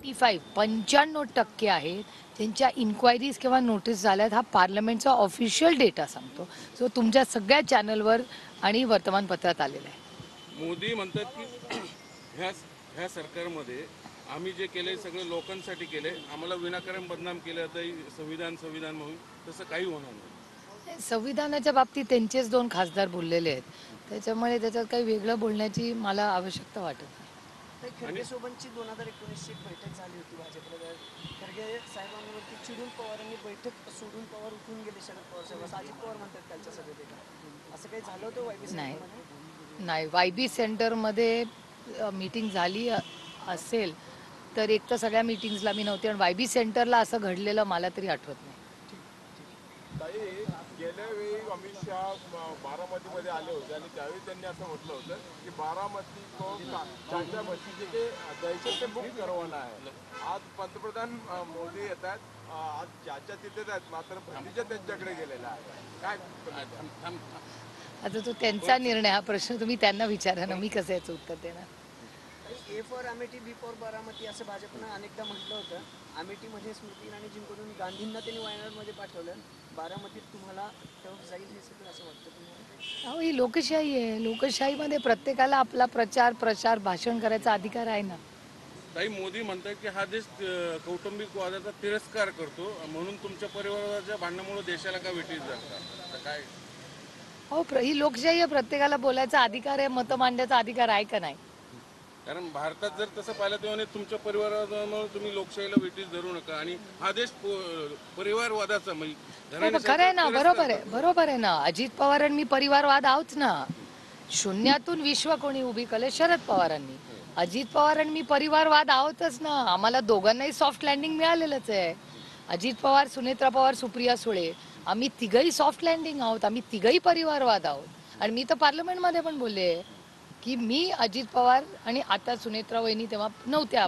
95% आहेत त्यांच्या इन्क्वायरीज किंवा नोटीस झाल्यात. हा पार्लमेंटचा ऑफिशियल डेटा सांगतो. सो तुमच्या सगळ्या चॅनलवर आणि वर्तमानपत्रात आलेला आहे. मोदी म्हणतात की ह्या ह्या सरकारमध्ये आम्ही जे केले सगळे लोकांसाठी केले, आम्हाला विनाकारण बदनाम केलं तर संविधान संविधान म्हणून तसं काही होणार नाही. संविधानाच्या बाबतीत त्यांचेच 2 खासदार बोललेले आहेत. त्याच्यामुळे त्याच्यात काही वेगळं बोलण्याची मला आवश्यकता वाटत नाही. खरगे सोबतची 2019ची बैठक झाली होती भाजपला. खरगे साहेबांवरती चिडून पवारांनी बैठक सोडून पवार उठून गेले शरद पवार साहेब, अजित पवार म्हणतात कालच्या सभेत. असं काही झालं होतं वायबी नाही नाही, वायबी सेंटरमध्ये मीटिंग झाली असेल तर एक तर सगळ्या मीटिंग्सला मी नव्हते आणि वायबी सेंटरला असं घडलेलं मला तरी आठवत नाही. ताई, गेल्या वेळी अमित शहा बारामतीमध्ये आले होते आणि त्यावेळी त्यांनी असं म्हटलं होतं की बारामती को चांगल्या बस्तीचे जे दहशत से मुक्त करवाना आहे. आज पंतप्रधान मोदी येत आहेत, आज ज्याच्या तिथेच आहेत, मात्र भतीजा त्यांच्याकडे गेलेला आहे. काय आता तो त्यांचा निर्णय. हा प्रश्न तुम्ही त्यांना विचारा ना, मी कसं याचं उत्तर देणार. A for Amethi, B for Baramati असं भाजपनं अनेकदा म्हटलं होतं. अमेठीमध्ये स्मृती इराणी जिंकून गांधींना त्यांनी वायनाडमध्ये पाठवलं. बारामतीत तुम्हाला टफ जाईल हे सगळं असं वाटतं तुम्हाला? अहो, ही लोकशाही आहे. लोकशाहीमध्ये प्रत्येकाला आपला प्रचार भाषण करायचा अधिकार आहे ना. ताई, मोदी म्हणतात की हा देश कौटुंबिक वादाचा तिरस्कार करतो, म्हणून तुमच्या परिवाराच्या भांडणामुळे देशाला का वेठीस धरता काय? हो, ही लोकशाही आहे. प्रत्येकाला बोलायचा अधिकार आहे, मतं मांडण्याचा अधिकार आहे का नाही? कारण भारतात जर तसं पाहिलं तेव्हा तुमच्या परिवारामुळे तुम्ही लोकशाहीला वेठीस धरू नका आणि हा देश परिवारवादाचा म्हणजे खरं आहे ना, बरोबर आहे ना. अजित पवार आणि मी परिवारवाद आहोत ना. शून्यातून विश्व कोणी उभी केले? शरद पवारांनी. अजित पवार आणि मी परिवारवाद आहोतच ना. आम्हाला दोघांनाही सॉफ्ट लँडिंग मिळालेलंच आहे. अजित पवार, सुनेत्रा पवार, सुप्रिया सुळे, आम्ही तिघही सॉफ्ट लँडिंग आहोत. आम्ही तिघही परिवारवाद आहोत. आणि मी तर पार्लमेंटमध्ये पण बोलले की मी अजित पवार आणि आता सुनेत्रा वहिनी तेव्हा नव्हत्या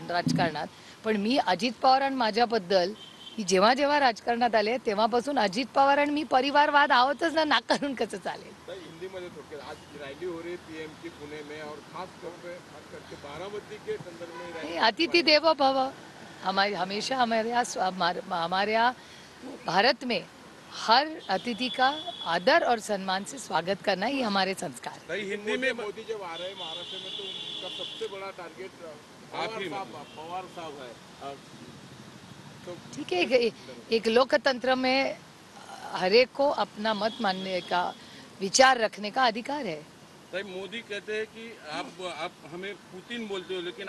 राजकारणात, पण मी अजित पवार आणि माझ्याबद्दल की जेव्हा जेव्हा राजकारणात आले तेव्हापासून अजित पवार आणि मी परिवारवाद आहोतच ना. नाकारून कसं चालेल? हिंदी में थोड़े आज रैली हो रही पीएम की पुणे में और खास करके बारामती के संदर्भ में रैली. अतिथि देवो भव. हमेशा हमारे भारत में हर अतिथि का आदर और सम्मान से स्वागत करना ही हमारे संस्कार है. हिंदी में मोदी जब आ रहे हैं महाराष्ट्र में तो उनका सबसे बड़ा टारगेट पवार साहब है. तो ठीक है, एक लोकतंत्र में हर एक को अपना मत मानने का, विचार रखने का अधिकार है. ताई, मोदी कहते हैं कि आप हमें पुतिन बोलते हो, लेकिन